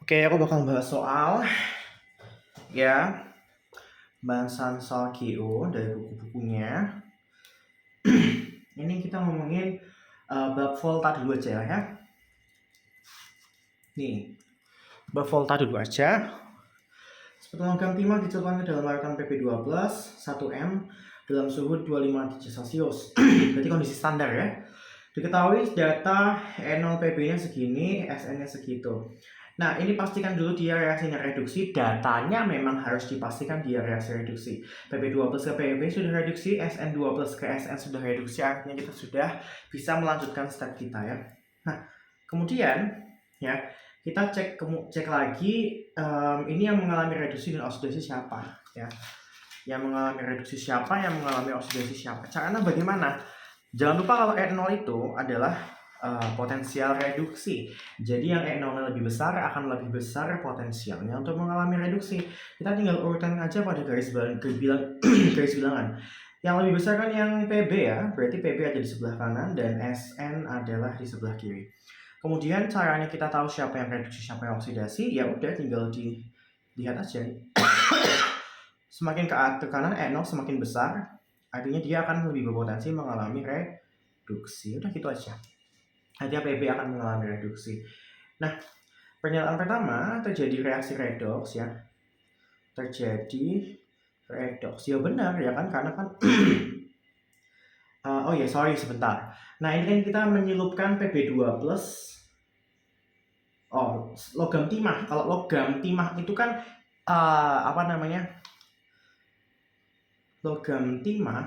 Oke, aku bakal bahas soal ya bahasan soal GO dari buku-bukunya. Ini kita ngomongin bab volta dulu aja ya. Nih, bab volta dulu aja. Sepotong logam timah dicelupkan ke dalam larutan Pb12 1M dalam suhu 25 derajat Celcius. Berarti kondisi standar ya. Diketahui data E0 Pb-nya segini, Sn-nya segitu. Nah, ini pastikan dulu dia reaksinya reduksi. Datanya memang harus dipastikan dia reaksi reduksi. Pb12 ke Pb sudah reduksi, Sn12 ke Sn sudah reduksi, artinya kita sudah bisa melanjutkan step kita ya. Nah, kemudian ya kita cek lagi ini yang mengalami reduksi dan oksidasi siapa ya. Yang mengalami reduksi siapa, yang mengalami oksidasi siapa. Caranya bagaimana? Jangan lupa kalau E0 itu adalah potensial reduksi. Jadi yang E0 lebih besar akan lebih besar potensialnya untuk mengalami reduksi. Kita tinggal urutan aja pada garis bilangan. Yang lebih besar kan yang Pb ya, berarti Pb ada di sebelah kanan dan Sn adalah di sebelah kiri. Kemudian caranya kita tahu siapa yang reduksi, siapa yang oksidasi, ya udah tinggal dilihat aja. Semakin ke kanan E0 semakin besar, artinya dia akan lebih berpotensi mengalami reduksi. Udah gitu aja. Artinya Pb akan mengalami reduksi. Nah, pernyataan pertama terjadi reaksi redoks ya. Terjadi redoks. Ya benar ya kan, karena kan oh ya, sorry sebentar. Nah, ini kan kita menyelupkan Pb2 plus logam timah. Kalau logam timah itu kan logam timah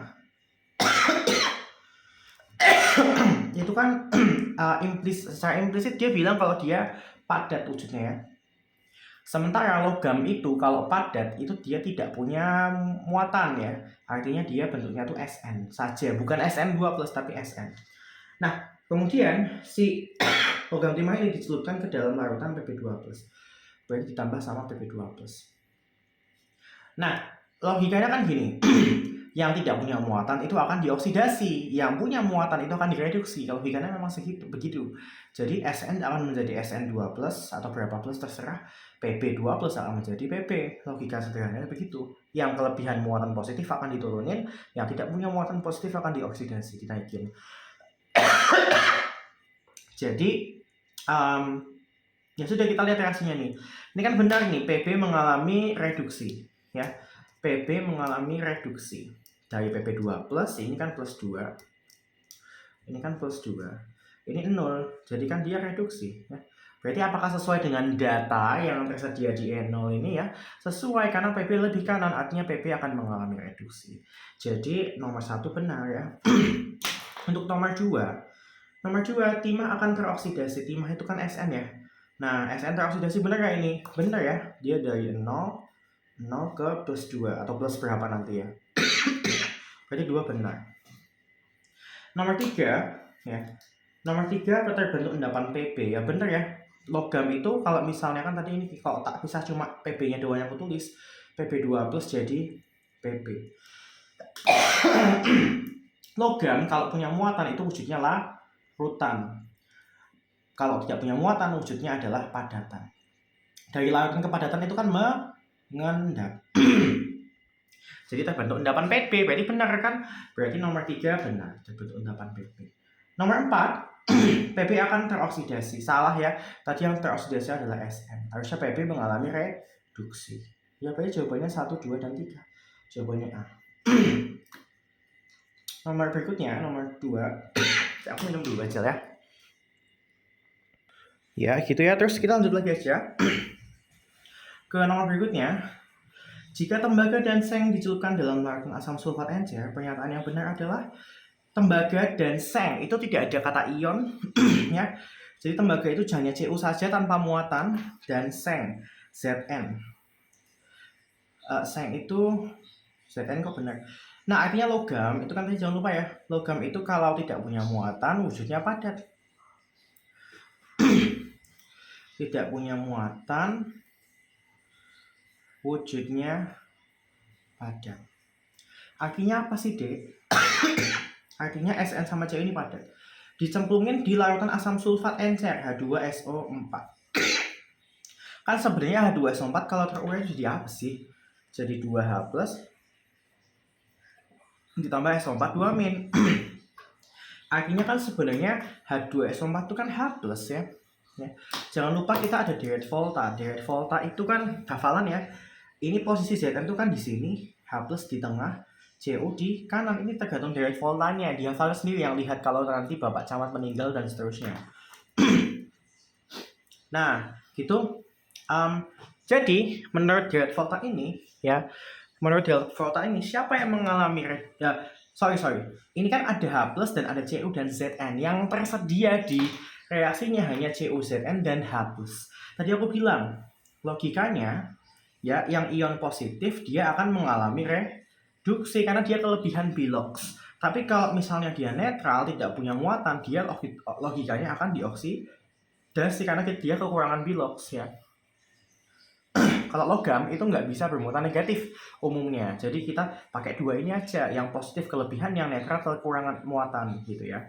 itu kan secara implisit dia bilang kalau dia padat wujudnya ya. Sementara logam itu kalau padat itu dia tidak punya muatan ya. Artinya dia bentuknya tuh Sn saja, bukan Sn2 plus tapi Sn. Nah, kemudian si logam timah ini dicelupkan ke dalam larutan Pb2 plus. Berarti ditambah sama Pb2 plus. Nah, logikanya kan gini. Yang tidak punya muatan itu akan dioksidasi, yang punya muatan itu akan direduksi. Kalau logikanya memang begitu. Jadi Sn akan menjadi Sn2 plus atau berapa plus terserah, Pb2 plus akan menjadi Pb. Logika sederhananya begitu. Yang kelebihan muatan positif akan diturunin, yang tidak punya muatan positif akan dioksidasi, dinaikin. Jadi ya sudah, kita lihat reaksinya nih. Ini kan benar nih, Pb mengalami reduksi ya. Pb mengalami reduksi dari Pb2 plus, ini kan plus 2, ini kan plus 2, ini 0, jadi kan dia reduksi ya. Berarti apakah sesuai dengan data yang tersedia di E0 ini ya? Sesuai, karena Pb lebih kanan, artinya Pb akan mengalami reduksi. Jadi nomor 1 benar ya. Untuk nomor 2, timah akan teroksidasi. Timah itu kan Sn ya. Nah, Sn teroksidasi benar ya ini? Benar ya, dia dari 0 ke plus 2 atau plus berapa nanti ya. Berarti 2 benar. Nomor 3 ya. Nomor 3 terbentuk endapan Pb ya, benar ya. Logam itu kalau misalnya kan tadi ini kalau tak bisa cuma Pb-nya doang yang aku tulis, Pb2 plus jadi Pb. Logam kalau punya muatan itu wujudnya larutan. Kalau tidak punya muatan wujudnya adalah padatan. Dari larutan ke padatan itu kan mengendap. Jadi terbentuk endapan Pb, berarti benar kan? Berarti nomor 3 benar, terbentuk endapan Pb. Nomor 4, Pb akan teroksidasi. Salah ya, tadi yang teroksidasi adalah Sn. Harusnya Pb mengalami reduksi. Ya, berarti jawabannya 1, 2, dan 3. Jawabannya A. Nomor berikutnya, nomor 2. Aku minum dulu aja ya. Ya, gitu ya. Terus kita lanjut lagi aja. Ke nomor berikutnya. Jika tembaga dan seng dicelupkan dalam larutan asam sulfat encer, pernyataan yang benar adalah tembaga dan seng itu tidak ada kata ion ya. Jadi tembaga itu hanya Cu saja tanpa muatan, dan seng Zn. Seng itu Zn kok benar. Nah, artinya logam itu kan tadi jangan lupa ya. Logam itu kalau tidak punya muatan wujudnya padat. Tidak punya muatan wujudnya padat. Artinya apa sih, Dek? Artinya Sn sama Cu ini padat. Dicemplungin di larutan asam sulfat encer H2SO4. Kan sebenarnya H2SO4 kalau terurai jadi apa sih? Jadi 2H plus ditambah SO4 2 min. Artinya kan sebenarnya H2SO4 itu kan H plus ya. Jangan lupa kita ada direct volta. Direct volta itu kan hafalan ya. Ini posisi Zn itu kan di sini, H plus di tengah, CO di kanan. Ini tergantung direct voltanya. Dihafal sendiri yang lihat kalau nanti Bapak Camat meninggal dan seterusnya. Nah, gitu. Jadi menurut direct volta ini ya, menurut direct volta ini siapa yang mengalami sorry. Ini kan ada H plus dan ada Cu dan Zn. Yang tersedia di reaksinya hanya Cu, Zn dan H plus. Tadi aku bilang logikanya ya, yang ion positif dia akan mengalami reduksi karena dia kelebihan Bilox. Tapi kalau misalnya dia netral, tidak punya muatan, dia logikanya akan dioksidasi karena dia kekurangan Bilox ya. Kalau logam itu nggak bisa bermuatan negatif umumnya. Jadi kita pakai dua ini aja, yang positif kelebihan, yang netral kekurangan muatan gitu ya.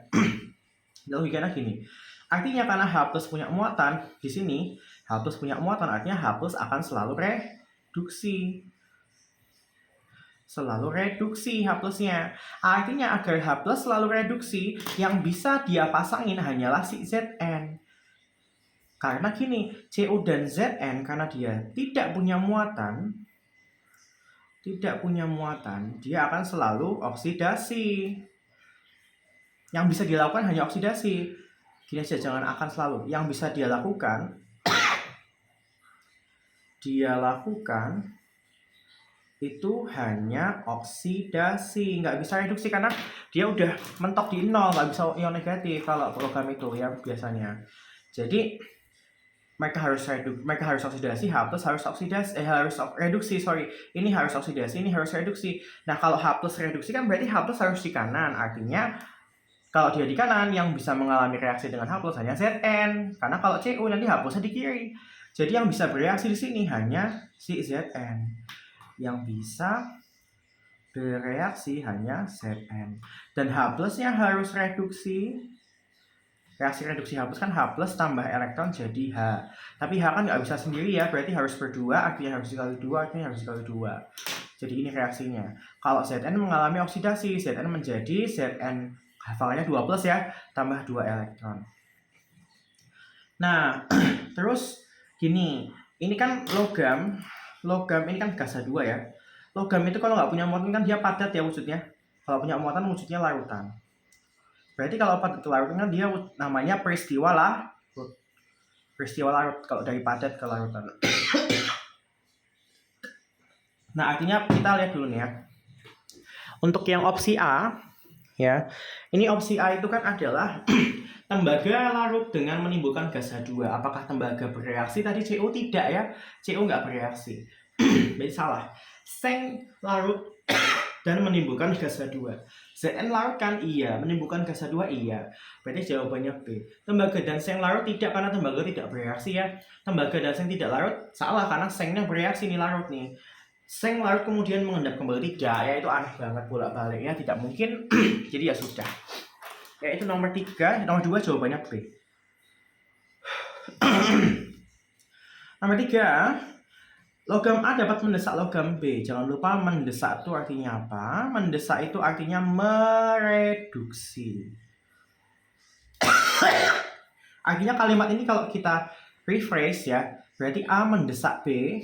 Logikanya gini. Artinya karena H plus punya muatan di sini, H plus punya muatan artinya H plus akan selalu reduksi. Selalu reduksi H plusnya. Artinya agar H plus selalu reduksi, yang bisa dia pasangin hanyalah si Zn. Karena gini, Cu dan Zn karena dia tidak punya muatan, dia akan selalu oksidasi. Yang bisa dilakukan hanya oksidasi. Gini aja, jangan akan selalu. Yang bisa dia lakukan itu hanya oksidasi, nggak bisa reduksi karena dia udah mentok di nol, nggak bisa ion negatif kalau program itu ya biasanya. Jadi mereka harus oksidasi, H plus harus reduksi, ini harus oksidasi, ini harus reduksi. Nah kalau H plus reduksi kan berarti H plus harus di kanan, artinya kalau dia di kanan yang bisa mengalami reaksi dengan H plus hanya Zn, karena kalau Cu nanti H plusnya di kiri. Jadi yang bisa bereaksi di sini hanya si Zn, yang bisa bereaksi hanya Zn, dan H plusnya harus reduksi. Reaksi reduksi H plus kan H plus tambah elektron jadi H. Tapi H kan nggak bisa sendiri ya, berarti harus berdua, artinya harus dikali 2, artinya harus dikali 2. Jadi ini reaksinya. Kalau Zn mengalami oksidasi, Zn menjadi Zn, hafalannya 2 plus ya, tambah 2 elektron. Nah, terus gini, ini kan logam ini kan gas H2 ya. Logam itu kalau nggak punya muatan kan dia padat ya wujudnya. Kalau punya muatan wujudnya larutan. Berarti kalau padat ke larut kan dia namanya peristiwa larut kalau dari padat ke larutan. Nah artinya kita lihat dulu nih ya. Untuk yang opsi A ya, ini opsi A itu kan adalah tembaga larut dengan menimbulkan gas H2. Apakah tembaga bereaksi? Tadi Cu tidak ya, Cu nggak bereaksi. Berarti salah. Seng larut dan menimbulkan gas H2. Zn larut kan iya, menimbulkan gas H2 iya. Berarti jawabannya B. Tembaga dan seng larut tidak, karena tembaga tidak bereaksi ya. Tembaga dan seng tidak larut salah karena sengnya bereaksi nih, larut nih. Seng larut kemudian mengendap kembali tidak ya, itu aneh banget bolak-balik ya, tidak mungkin. Jadi ya sudah. Ya itu nomor 3, nomor 2 jawabannya B. Nomor 3. Logam A dapat mendesak logam B. Jangan lupa mendesak itu artinya apa? Mendesak itu artinya mereduksi. Artinya kalimat ini kalau kita rephrase ya, berarti A mendesak B.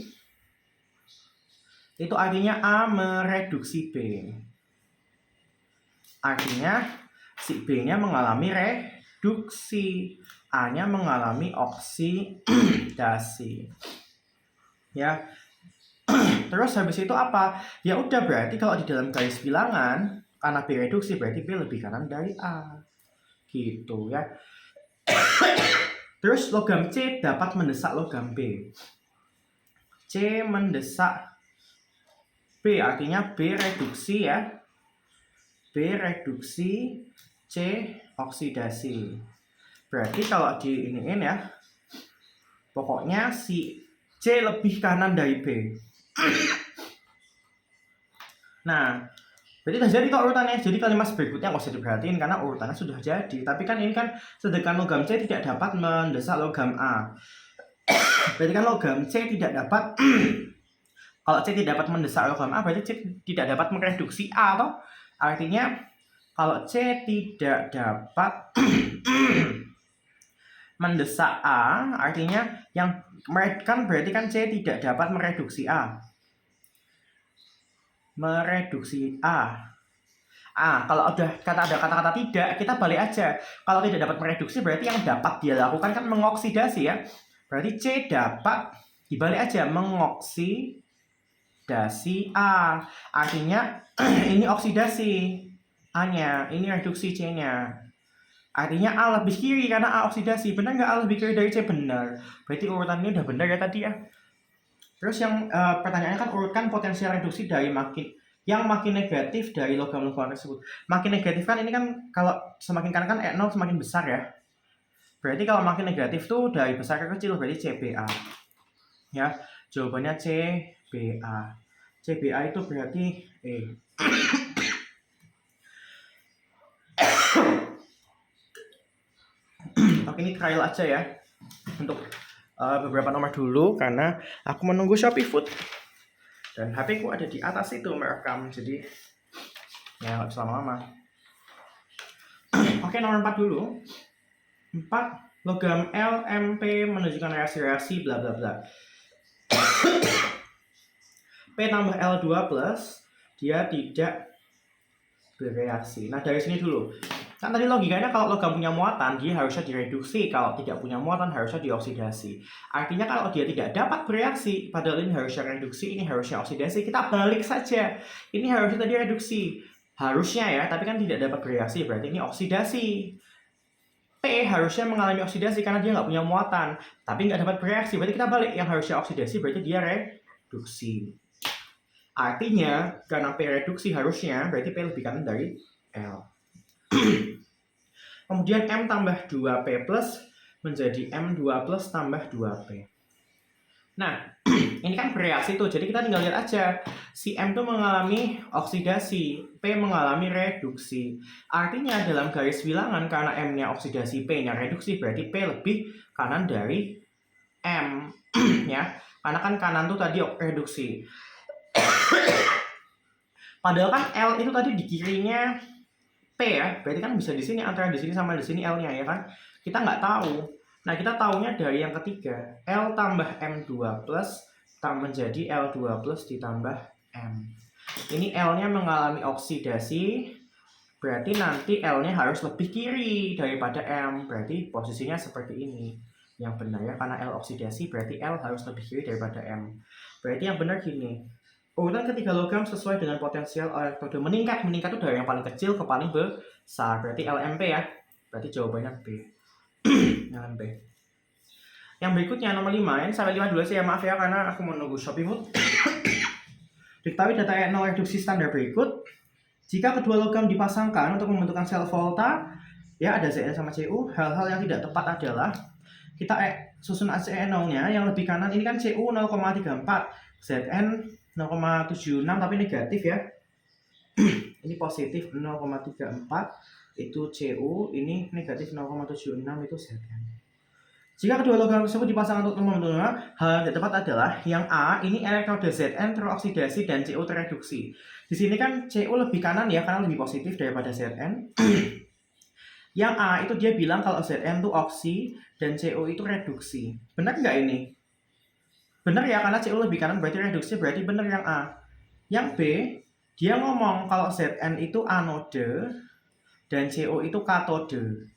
Itu artinya A mereduksi B. Artinya si B-nya mengalami reduksi, A-nya mengalami oksidasi. Ya. Terus habis itu apa? Ya udah, berarti kalau di dalam garis bilangan karena B reduksi berarti B lebih kanan dari A. Gitu ya. Terus logam C dapat mendesak logam B. C mendesak B artinya B reduksi ya. B reduksi, C oksidasi. Berarti kalau di iniin ya, pokoknya si C lebih kanan dari B. Nah, berarti sudah jadi kok urutannya. Jadi kalimat berikutnya nggak usah diperhatiin karena urutannya sudah jadi. Tapi kan ini kan sedangkan logam C tidak dapat mendesak logam A. Berarti kan logam C tidak dapat kalau C tidak dapat mendesak logam A, berarti C tidak dapat mereduksi A toh. Artinya kalau C tidak dapat mendesak A, artinya yang kan berarti kan C tidak dapat mereduksi A. Mereduksi A. Kalau ada kata-kata tidak, kita balik aja. Kalau tidak dapat mereduksi, berarti yang dapat dia lakukan kan mengoksidasi ya. Berarti C dapat, dibalik aja, mengoksidasi A. Artinya ini oksidasi A-nya, ini reduksi C-nya. Artinya A lebih kiri karena A oksidasi. Benar nggak A lebih kiri dari C? Benar. Berarti urutannya udah benar ya tadi ya. Terus yang pertanyaannya kan urutkan potensial reduksi dari makin negatif dari logam-logam tersebut. Makin negatif kan ini kan kalau semakin kanan kan E0 semakin besar ya. Berarti kalau makin negatif tuh dari besar ke kecil, berarti CBA. Ya, jawabannya CBA. CBA itu berarti E. Oke, ini trial aja ya untuk beberapa nomor dulu karena aku menunggu Shopee Food dan HP ku ada di atas itu merekam, jadi ya nggak bisa lama-lama. Oke, nomor 4 dulu. 4, logam LMP menunjukkan reaksi-reaksi bla bla bla. P tambah L2 plus dia tidak bereaksi. Nah, dari sini dulu. Kan tadi logikanya kalau logam punya muatan, dia harusnya direduksi. Kalau tidak punya muatan, harusnya dioksidasi. Artinya kalau dia tidak dapat bereaksi, padahal ini harusnya reduksi, ini harusnya oksidasi, kita balik saja. Ini harusnya tadi reduksi. Harusnya ya, tapi kan tidak dapat bereaksi, berarti ini oksidasi. P harusnya mengalami oksidasi karena dia nggak punya muatan, tapi nggak dapat bereaksi, berarti kita balik. Yang harusnya oksidasi, berarti dia reduksi. Artinya, karena P reduksi harusnya, berarti P lebih kanan dari L. Kemudian M tambah 2P plus menjadi M2 plus tambah 2P. Nah, ini kan bereaksi tuh, jadi kita tinggal lihat aja. Si M tuh mengalami oksidasi, P mengalami reduksi. Artinya dalam garis bilangan karena M-nya oksidasi, P-nya reduksi, berarti P lebih kanan dari M. Ya, karena kan kanan tuh tadi reduksi. Padahal kan L itu tadi di kirinya P ya, berarti kan bisa di sini antara di sini sama di sini L-nya ya kan. Kita nggak tahu. Nah, kita tahunya dari yang ketiga, L tambah M2 plus menjadi L2 plus ditambah M. Ini L-nya mengalami oksidasi, berarti nanti L-nya harus lebih kiri daripada M. Berarti posisinya seperti ini. Yang benar ya, karena L oksidasi berarti L harus lebih kiri daripada M. Berarti yang benar gini. Urutan ketiga logam sesuai dengan potensial elektroda meningkat. Meningkat itu dari yang paling kecil ke paling besar. Berarti LMP ya. Berarti jawabannya B. LMP. Yang berikutnya nomor 5. Ini sampai 5 dulu sih ya, maaf ya karena aku mau nunggu Shopee Food. Diketahui data E0 reduksi standar berikut. Jika kedua logam dipasangkan untuk membentukkan sel volta, ya ada Zn sama Cu. Hal-hal yang tidak tepat adalah kita susun E0-nya yang lebih kanan ini kan Cu 0,34, Zn 0,76 tapi negatif ya. Ini positif 0,34 itu Cu, ini negatif 0,76 itu Zn. Jika kedua logam tersebut dipasangkan untuk membentuk hal yang tepat adalah yang A ini elektroda Zn teroksidasi dan Cu tereduksi. Di sini kan Cu lebih kanan ya karena lebih positif daripada Zn. Yang A itu dia bilang kalau Zn itu oksi dan Cu itu reduksi. Benar nggak ini? Benar ya, karena Cu lebih kanan berarti reduksi, berarti benar yang A. Yang B, dia ngomong kalau Zn itu anode dan Cu itu katode.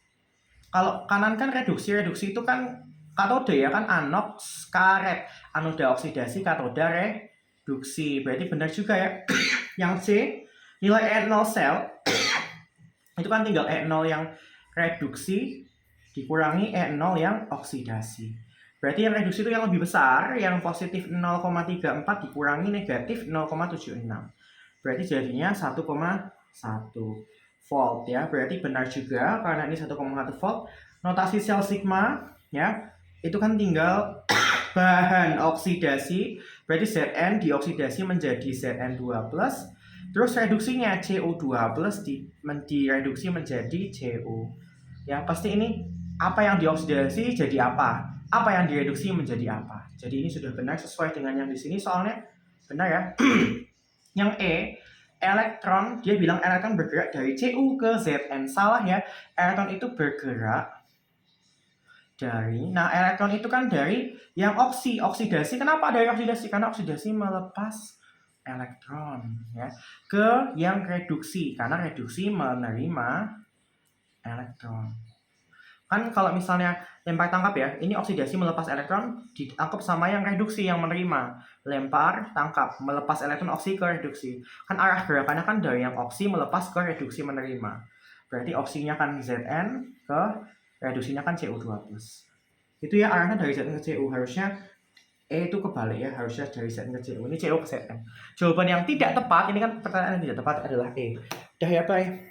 Kalau kanan kan reduksi itu kan katode ya kan, anoks karet. Anoda oksidasi, katoda reduksi. Berarti benar juga ya. Yang C, nilai E0 sel itu kan tinggal E0 yang reduksi dikurangi E0 yang oksidasi. Berarti yang reduksi itu yang lebih besar, yang positif 0,34 dikurangi negatif 0,76. Berarti jadinya 1,1 volt ya. Berarti benar juga karena ini 1,1 volt. Notasi sel sigma ya, itu kan tinggal bahan oksidasi. Berarti Zn dioksidasi menjadi Zn2+. Terus reduksinya Cu2+ direduksi menjadi Cu. Ya, pasti ini apa yang dioksidasi jadi apa? apa yang direduksi menjadi apa. Jadi ini sudah benar sesuai dengan yang di sini soalnya benar ya. Yang E, elektron, dia bilang elektron bergerak dari Cu ke Zn. Salah ya, elektron itu bergerak dari, nah elektron itu kan dari yang oksidasi. Kenapa dari oksidasi? Karena oksidasi melepas elektron ya ke yang reduksi, karena reduksi menerima elektron. Kan kalau misalnya lempar tangkap ya, ini oksidasi melepas elektron ditangkap sama yang reduksi yang menerima. Lempar tangkap melepas elektron oksi ke reduksi. Kan arah gerakannya kan dari yang oksi melepas ke reduksi menerima. Berarti oksinya kan Zn ke reduksinya kan Cu2+. Itu ya arahnya dari Zn ke Cu. Harusnya E itu kebalik ya, harusnya dari Zn ke Cu. Ini Cu ke Zn. Jawaban yang tidak tepat, ini kan pertanyaan yang tidak tepat adalah E. Dah ya, bye.